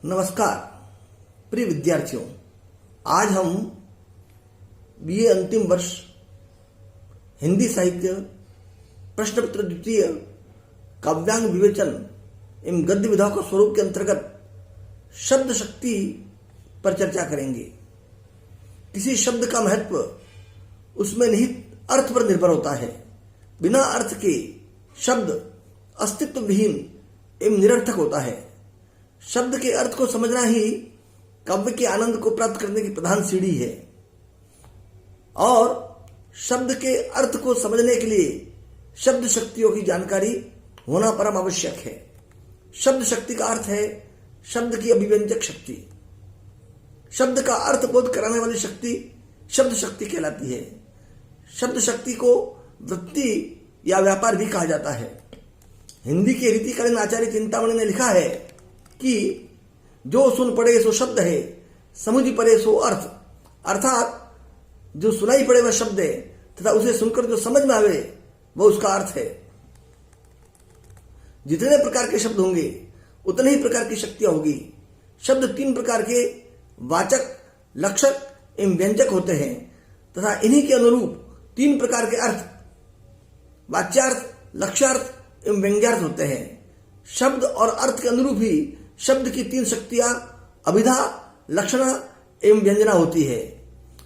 नमस्कार प्रिय विद्यार्थियों, आज हम बीए अंतिम वर्ष हिंदी साहित्य प्रश्नपत्र द्वितीय काव्यांग विवेचन एवं गद्य विधाओं का स्वरूप के अंतर्गत शब्द शक्ति पर चर्चा करेंगे। किसी शब्द का महत्व उसमें निहित अर्थ पर निर्भर होता है। बिना अर्थ के शब्द अस्तित्व विहीन एवं निरर्थक होता है। शब्द के अर्थ को समझना ही काव्य के आनंद को प्राप्त करने की प्रधान सीढ़ी है और शब्द के अर्थ को समझने के लिए शब्द शक्तियों की जानकारी होना परम आवश्यक है। शब्द शक्ति का अर्थ है शब्द की अभिव्यंजक शक्ति। शब्द का अर्थ बोध कराने वाली शक्ति शब्द शक्ति कहलाती है। शब्द शक्ति को वृत्ति या व्यापार भी कहा जाता है। हिंदी के रीतिकालीन आचार्य चिंतामणि ने लिखा है कि जो सुन पड़े सो शब्द है, समझ पड़े सो अर्थ। अर्थात जो सुनाई पड़े वह शब्द है तथा उसे सुनकर जो समझ में आवे वह उसका अर्थ है। जितने प्रकार के शब्द होंगे उतने ही प्रकार की शक्तियां होगी। शब्द तीन प्रकार के वाचक, लक्षक एवं व्यंजक होते हैं तथा इन्हीं के अनुरूप तीन प्रकार के अर्थ वाच्यार्थ, लक्ष्यार्थ एवं व्यंग्यार्थ होते हैं। शब्द और अर्थ के अनुरूप ही शब्द की तीन शक्तियां अभिधा, लक्षणा एवं व्यंजना होती है।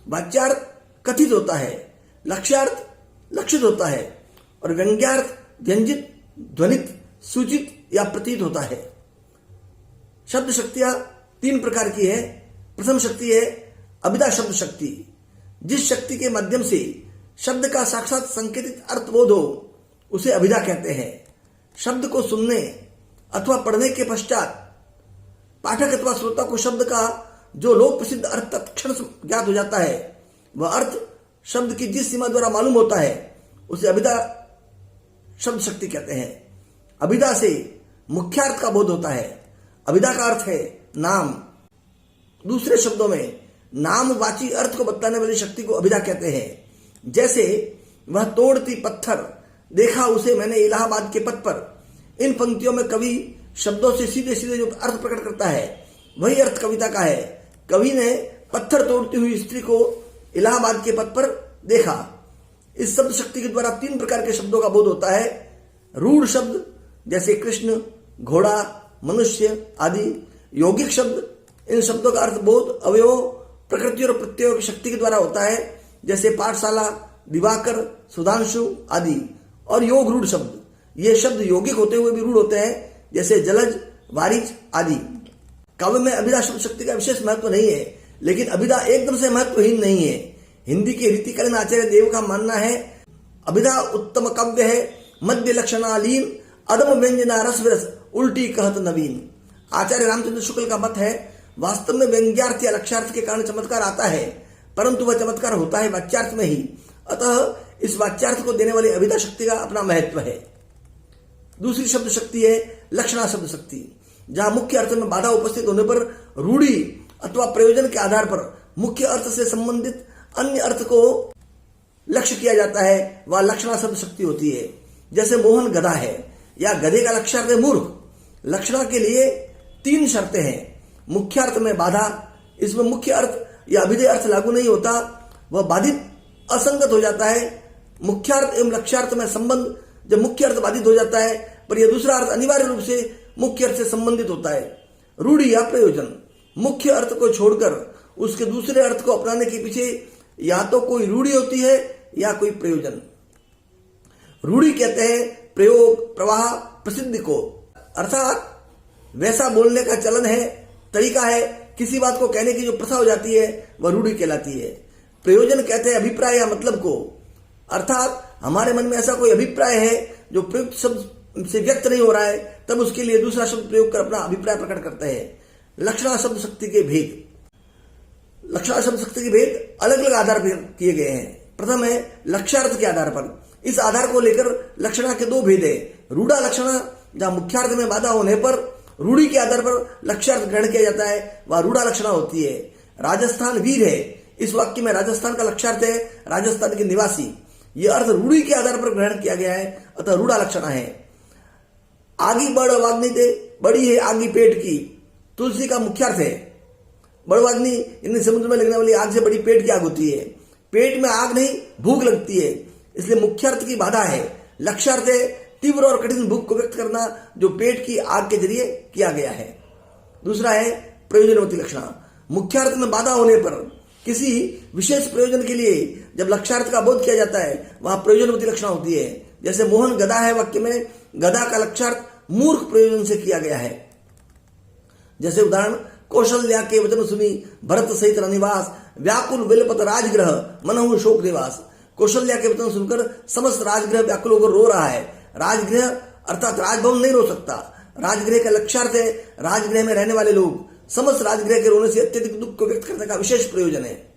वाच्यार्थ कथित होता है, लक्ष्यार्थ लक्षित होता है और व्यंग्यार्थ व्यंजित, ध्वनित, सूचित या प्रतीत होता है। शब्द शक्तियां तीन प्रकार की है। प्रथम शक्ति है अभिधा शब्द शक्ति। जिस शक्ति के माध्यम से शब्द का साक्षात संकेतित अर्थबोध हो उसे अभिधा कहते हैं। शब्द को सुनने अथवा पढ़ने के पश्चात पाठक अथवा श्रोता को शब्द का जो लोक प्रसिद्ध अर्थ तत्क्षण ज्ञात हो जाता है, वह अर्थ शब्द की जिस सीमा द्वारा मालूम होता है उसे अभिधा शब्द शक्ति कहते हैं। अभिधा से मुख्यार्थ का बोध होता है। अभिधा का अर्थ है नाम। दूसरे शब्दों में नामवाची अर्थ को बताने वाली शक्ति को अभिधा कहते हैं। जैसे वह तोड़ती पत्थर, देखा उसे मैंने इलाहाबाद के पथ पर। इन पंक्तियों में कवि शब्दों से सीधे सीधे जो अर्थ प्रकट करता है वही अर्थ कविता का है। कवि ने पत्थर तोड़ती हुई स्त्री को इलाहाबाद के पथ पर देखा। इस शब्द शक्ति के द्वारा तीन प्रकार के शब्दों का बोध होता है। रूढ़ शब्द जैसे कृष्ण, घोड़ा, मनुष्य आदि। यौगिक शब्द, इन शब्दों का अर्थ बोध अवयव, प्रकृति और प्रत्ययों की शक्ति के द्वारा होता है जैसे पाठशाला, दिवाकर, सुधांशु आदि। और योग रूढ़ शब्द, ये शब्द यौगिक होते हुए भी रूढ़ होते हैं जैसे जलज, वारिज आदि। काव्य में अभिधा शब्द शक्ति का विशेष महत्व नहीं है, लेकिन अभिधा एकदम से महत्वहीन नहीं है। हिंदी के रीतिकालीन आचार्य देव का मानना है अभिधा उत्तम काव्य है, मध्य लक्षणालीन, अदम व्यंजना रस विरस, उल्टी कहत नवीन। आचार्य रामचंद्र शुक्ल का मत है वास्तव में व्यंग्यार्थ या लक्ष्यार्थ के कारण चमत्कार आता है, परंतु वह चमत्कार होता है वाच्यार्थ में ही। अतः इस वाच्यार्थ को देने वाली अभिधा शक्ति का अपना महत्व है। दूसरी शब्द शक्ति है लक्षणा शब्द शक्ति, जहां मुख्य अर्थ में बाधा उपस्थित होने पर रूढ़ी अथवा प्रयोजन के आधार पर मुख्य अर्थ से संबंधित अन्य अर्थ को लक्ष्य किया जाता है, वह लक्षणा शब्द शक्ति होती है। जैसे मोहन गधा है या गधे का लक्ष्यार्थ है मूर्ख। लक्षणा के लिए तीन शर्तें हैं। मुख्यार्थ में बाधा, इसमें मुख्य अर्थ या अभिधेय अर्थ लागू नहीं होता, वह बाधित असंगत हो जाता है। मुख्यार्थ एवं लक्ष्यार्थ में संबंध, जब मुख्य अर्थ बाधित हो जाता है पर यह दूसरा अर्थ अनिवार्य रूप से मुख्य अर्थ से संबंधित होता है। रूढ़ी या प्रयोजन, मुख्य अर्थ को छोड़कर उसके दूसरे अर्थ को अपनाने के पीछे या तो कोई रूढ़ी होती है या कोई प्रयोजन। रूढ़ी कहते हैं प्रयोग, प्रवाह, प्रसिद्धि को, अर्थात वैसा बोलने का चलन है, तरीका है, किसी बात को कहने की जो प्रथा हो जाती है वह रूढ़ी कहलाती है। प्रयोजन कहते हैं अभिप्राय या मतलब को, अर्थात हमारे मन में ऐसा कोई अभिप्राय है जो प्रयुक्त शब्द से व्यक्त नहीं हो रहा है, तब उसके लिए दूसरा शब्द प्रयोग कर अपना अभिप्राय प्रकट करते हैं। लक्षणा शब्द शक्ति के भेद, लक्षणा शब्द शक्ति के भेद अलग अलग आधार पर किए गए हैं। प्रथम है लक्ष्यार्थ के आधार पर। इस आधार को लेकर लक्षणा के दो भेद है। रूढ़ा लक्षणा, जहां मुख्यार्थ में बाधा होने पर रूढ़ी के आधार पर लक्ष्यार्थ ग्रहण किया जाता है, वह रूढ़ा लक्षणा होती है। राजस्थान वीर है, इस वाक्य में राजस्थान का लक्ष्यार्थ है राजस्थान के निवासी। यह अर्थ रूढ़ी के आधार पर ग्रहण किया गया है, अतः रूढ़ा लक्षणा है। आगी बढ़ वाग्नि दे, बड़ी है आगी पेट की, तुलसी का मुख्यार्थ है। बड़वाग्नि यानी समुद्र में लगने वाली आग से बड़ी पेट की आग होती है। पेट में आग नहीं, भूख लगती है, इसलिए मुख्यार्थ की बाधा है। लक्ष्यार्थ है तीव्र और कठिन भूख को व्यक्त करना, जो पेट की आग के जरिए किया गया है। दूसरा है प्रयोजनवती लक्षणा। मुख्यार्थ में बाधा होने पर किसी विशेष प्रयोजन के लिए जब लक्ष्यार्थ का बोध किया जाता है, वहां प्रयोजनवती लक्षणा होती है। जैसे मोहन गदा है वाक्य में गदा का लक्ष्यार्थ मूर्ख प्रयोजन से किया गया है। जैसे उदाहरण, कौशल्या के वचन सुनी भरत सहित रनिवास, व्याकुल विलपत राजगृह मनहु शोक निवास। कौशल्या के वचन सुनकर समस्त राजगृह व्याकुल होकर रो रहा है। राजगृह अर्थात राजभवन नहीं रो सकता। राजगृह का लक्ष्यार्थ है राजगृह में रहने वाले लोग। समस्त राजगृह के रोने से अत्यधिक दुख को व्यक्त करने का विशेष प्रयोजन है।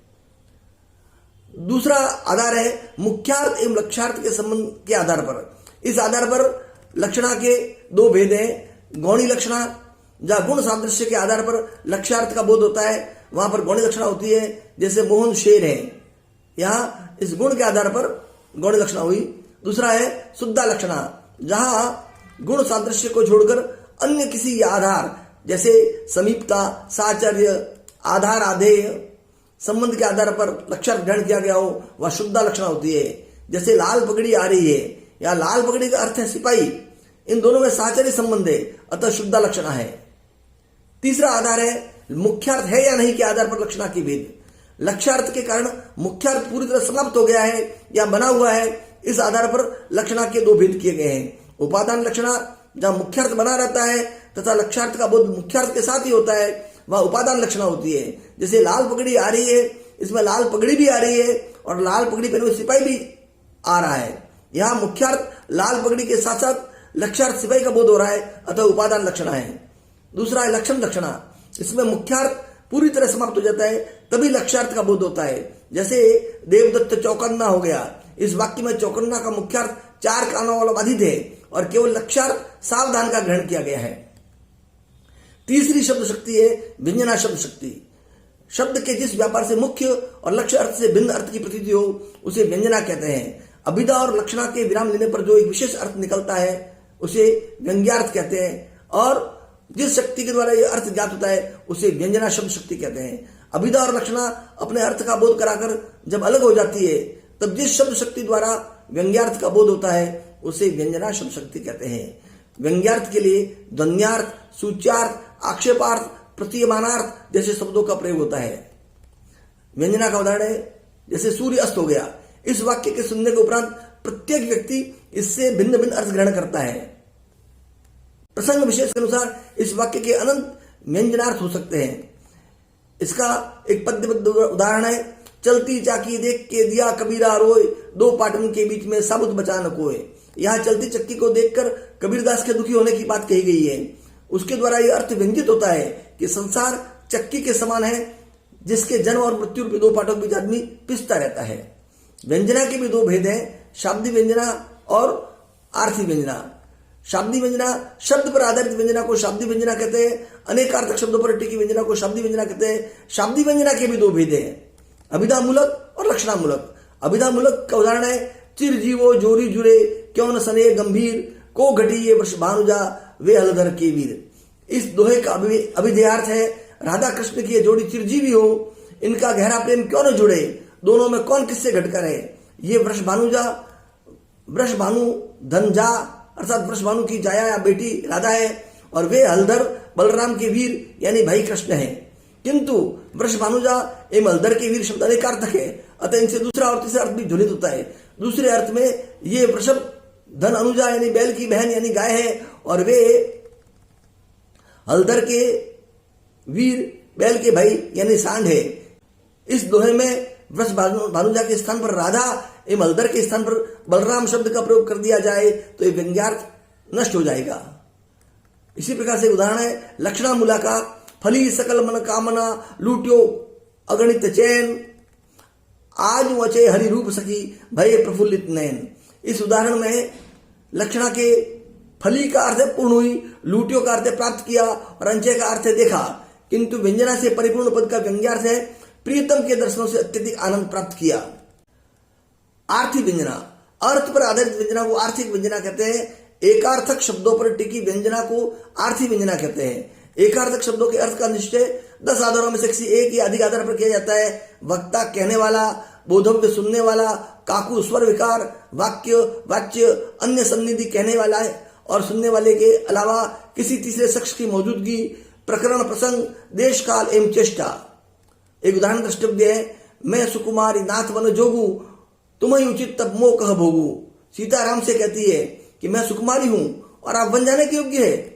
दूसरा आधार है मुख्यार्थ एवं लक्ष्यार्थ के संबंध के आधार पर। इस आधार पर लक्षणा के दो भेद हैं। गौणी लक्षणा, जहां गुण सादृश्य के आधार पर लक्ष्यार्थ का बोध होता है, वहां पर गौणी लक्षणा होती है। जैसे मोहन शेर है, यहां इस गुण के आधार पर गौणी लक्षणा हुई। दूसरा है शुद्धा लक्षणा, जहां गुण सादृश्य को छोड़कर अन्य किसी आधार जैसे समीपता, साहचर्य, आधार, आधेय संबंध के आधार पर लक्ष्यार्थ ग्रहण किया गया हो, वह शुद्धा लक्षणा होती है। जैसे लाल पगड़ी आ रही है, या लाल पगड़ी का अर्थ है सिपाही, इन दोनों में साहचर्य संबंध है, अतः शुद्धा लक्षणा है। तीसरा आधार है मुख्यार्थ है या नहीं के आधार पर लक्षणा की भेद। लक्ष्यार्थ के कारण मुख्यार्थ पूरी तरह समाप्त हो गया है या बना हुआ है, इस आधार पर लक्षणा के दो भेद किए गए हैं। उपादान लक्षणा, जहां मुख्यार्थ बना रहता है तथा लक्ष्यार्थ का बोध मुख्यार्थ के साथ ही होता है, वह उपादान लक्षणा होती है। जैसे लाल पगड़ी आ रही है, इसमें लाल पगड़ी भी आ रही है और लाल पगड़ी पहने हुए सिपाही भी आ रहा है। यहां मुख्यार्थ लाल पगड़ी के साथ साथ लक्ष्यार्थ सिपाही का बोध हो रहा है, अतः उपादान लक्षणा है। दूसरा है लक्षण लक्षणा, इसमें मुख्यार्थ पूरी तरह समाप्त हो जाता है, तभी लक्ष्यार्थ का बोध होता है। जैसे देवदत्त चौकन्ना हो गया, इस वाक्य में चौकन्ना का मुख्यार्थ चार कानों वाला बाधित है और केवल लक्ष्यार्थ सावधान का ग्रहण किया गया है। तीसरी शब्द शक्ति है व्यंजना शब्द शक्ति। शब्द के जिस व्यापार से मुख्य और लक्ष्य अर्थ से भिन्न अर्थ की प्रतीति हो, उसे व्यंजना कहते हैं। अभिधा और लक्षणा के विराम लेने पर जो एक विशेष अर्थ निकलता है, उसे व्यंग्यार्थ कहते हैं, और जिस शक्ति के द्वारा यह अर्थ ज्ञात होता है, उसे व्यंजना शब्द शक्ति कहते हैं। अभिधा और लक्षणा अपने अर्थ का बोध कराकर जब अलग हो जाती है, तब जिस शब्द शक्ति द्वारा व्यंग्यार्थ का बोध होता है, उसे व्यंजना शब्द शक्ति कहते हैं। व्यंग्यार्थ के लिए ध्वन्यार्थ, सूच्यार्थ, आक्षेपार्थ, प्रतीयमानार्थ जैसे शब्दों का प्रयोग होता है। व्यंजना का उदाहरण है जैसे सूर्य अस्त हो गया। इस वाक्य के सुनने के उपरांत प्रत्येक व्यक्ति इससे भिन्न भिन्न अर्थ ग्रहण करता है। प्रसंग विशेष के अनुसार इस वाक्य के अनंत व्यंजनार्थ हो सकते हैं। इसका एक पद्यबद्ध उदाहरण है, चलती चाकी देख के दिया कबीरा रोए, दो पाटन के बीच में साबुत बचा न कोय। यहाँ चलती चक्की को देखकर कबीरदास के दुखी होने की बात कही गई है। उसके द्वारा यह अर्थ व्यंजित होता है कि संसार चक्की के समान है, जिसके जन्म और मृत्यु रूपी दो पाटों के बीच आदमी पिसता रहता है। व्यंजना के भी दो भेद हैं, शाब्दी व्यंजना और आर्थी व्यंजना। शाब्दी व्यंजना शब्द पर आधारित व्यंजना को शाब्दी व्यंजना कहते हैं। अनेकार्थक शब्दों पर टिकी व्यंजना को शाब्दी व्यंजना कहते हैं। शाब्दी व्यंजना के भी दो भेद हैं, अभिधामूलक और लक्षणामूलक। अभिधामूलक का उदाहरण है, चिरजीवो जोरी जुरे क्यों न सने गंभीर, को घटी ये वर्ष भानुजा वे हलधर के वीर। इस दोहे का अभिधेयार्थ है, राधा कृष्ण की जोड़ी चिरजीवी हो, इनका गहरा प्रेम क्यों न जुड़े, दोनों में कौन किससे घटकर है। ये वृष भानु धनजा अर्थात वृष भानु की जाया या बेटी राधा है, और वे हलधर बलराम के वीर यानी भाई कृष्ण है। किंतु वृष भानुजा एवं हलधर के वीर शब्द अनेकार्थक है, अतः इनसे दूसरा और तीसरा अर्थ भी ध्वनित होता है। दूसरे अर्थ में ये वृषभ धन अनुजा यानी बैल की बहन यानी गाय है, और वे हलधर के वीर बैल के भाई यानी सांड है। इस दोहे में वृष भानुजा के स्थान पर राधा एवं हलधर के स्थान पर बलराम शब्द का प्रयोग कर दिया जाए तो ये व्यंग्यार्थ नष्ट हो जाएगा। इसी प्रकार से उदाहरण है लक्षणामूला का, फली सकल मन कामना लूट्यो अगणित चैन, आज वचे हरि रूप सखी भय प्रफुल्लित नैन। इस उदाहरण में लक्षणा के फली का अर्थ है पूर्ण हुई, लूटियो का अर्थ है प्राप्त किया, और अंचय का अर्थ है देखा। किंतु व्यंजना से परिपूर्ण पद का व्यंग्यार्थ है प्रियतम के दर्शनों से अत्यधिक आनंद प्राप्त किया। आर्थी व्यंजना, अर्थ पर आधारित व्यंजना को आर्थिक व्यंजना कहते हैं। एकार्थक शब्दों पर टिकी व्यंजना को आर्थी व्यंजना कहते हैं। एकार्थक शब्दों के अर्थ का निश्चय 10 आधारों में से किसी एक या अधिक आधार पर किया जाता है। वक्ता कहने वाला, बोधव्य सुनने वाला, काकु स्वर विकार, वाक्य वाच्य, अन्य सन्निधि कहने वाला है और सुनने वाले के अलावा किसी तीसरे शख्स की मौजूदगी, प्रकरण प्रसंग, देश काल एवं चेष्टा। एक उदाहरण द्रष्टव्य है। मैं सुकुमारी नाथ वन जोगू, तुम्हें उचित तब मोह कह भोगू। सीता राम से कहती है कि मैं सुकुमारी हूं और आप वन जाने के योग्य है,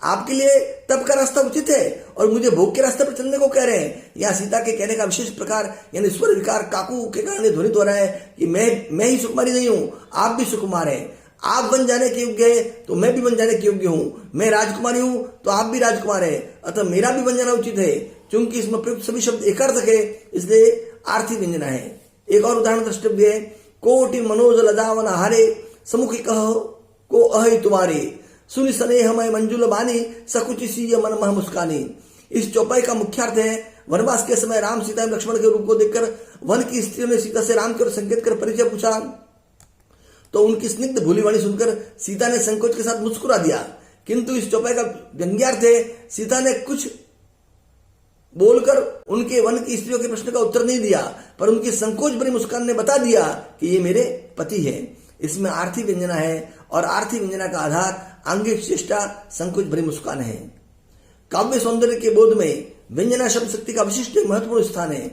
आपके लिए तप का रास्ता उचित है और मुझे भोग के रास्ते पर चलने को कह रहे हैं। यहाँ सीता के कहने का विशेष प्रकार यानी स्वर विकार काकू के कारण ध्वनित हो रहा है कि मैं ही सुकुमारी नहीं हूं, आप भी सुकुमार हैं। आप वन जाने के योग्य है तो मैं भी वन जाने के योग्य हूं। मैं राजकुमारी हूं तो आप भी राजकुमार है, अतः मेरा भी वन जाना उचित है। चूंकि इसमें प्रयुक्त सभी शब्द एकार्थक है इसलिए आर्थी व्यंजना है। एक और उदाहरण द्रष्टव्य है। कोटि मनोज लदावन हारे, समुखी कह को अहि तुम्हारे, सुनि स्नेह मय मंजुल बानी, सकुचि सीय मन मह मुस्कानी। इस चौपाई का मुख्यार्थ है वनवास के समय राम सीता एवं लक्ष्मण के रूप को देखकर वन की स्त्रियों ने सीता से राम की ओर संकेत कर परिचय पूछा तो उनकी स्निग्ध भूली वाणी सुनकर सीता ने संकोच के साथ मुस्कुरा दिया। किंतु इस चौपाई का व्यंग्यार्थ है सीता ने कुछ बोलकर उनके वन की स्त्रियों के प्रश्न का उत्तर नहीं दिया, पर उनकी संकोच भरी मुस्कान ने बता दिया कि ये मेरे पति है। इसमें आर्थी व्यंजना है और आर्थी व्यंजना का आधार आंगिक चेष्टा, संकोच भरी मुस्कान है। काव्य सौंदर्य के बोध में व्यंजना शब्द शक्ति का विशिष्ट महत्वपूर्ण स्थान है।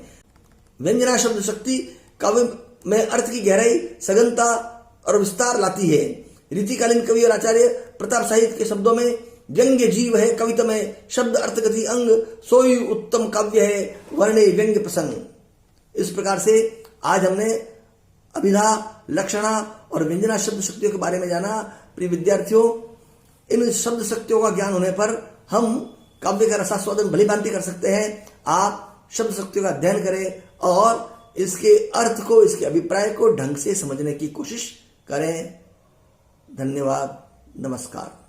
व्यंजना शब्द शक्ति काव्य में अर्थ की गहराई, सघनता और विस्तार लाती है। रीतिकालीन कवि और आचार्य प्रताप साहित्य के शब्दों में व्यंग्य जीव है कवितमय, शब्द अर्थगति अंग, सोई उत्तम काव्य है, वर्णे व्यंग्य प्रसंग। इस प्रकार से आज हमने अभिधा, लक्षणा और व्यंजना शब्द शक्तियों के बारे में जाना। प्रिय विद्यार्थियों, इन शब्द शक्तियों का ज्ञान होने पर हम काव्य का रसास्वादन भली भांति कर सकते हैं। आप शब्द शक्तियों का अध्ययन करें और इसके अर्थ को, इसके अभिप्राय को ढंग से समझने की कोशिश करें। धन्यवाद, नमस्कार।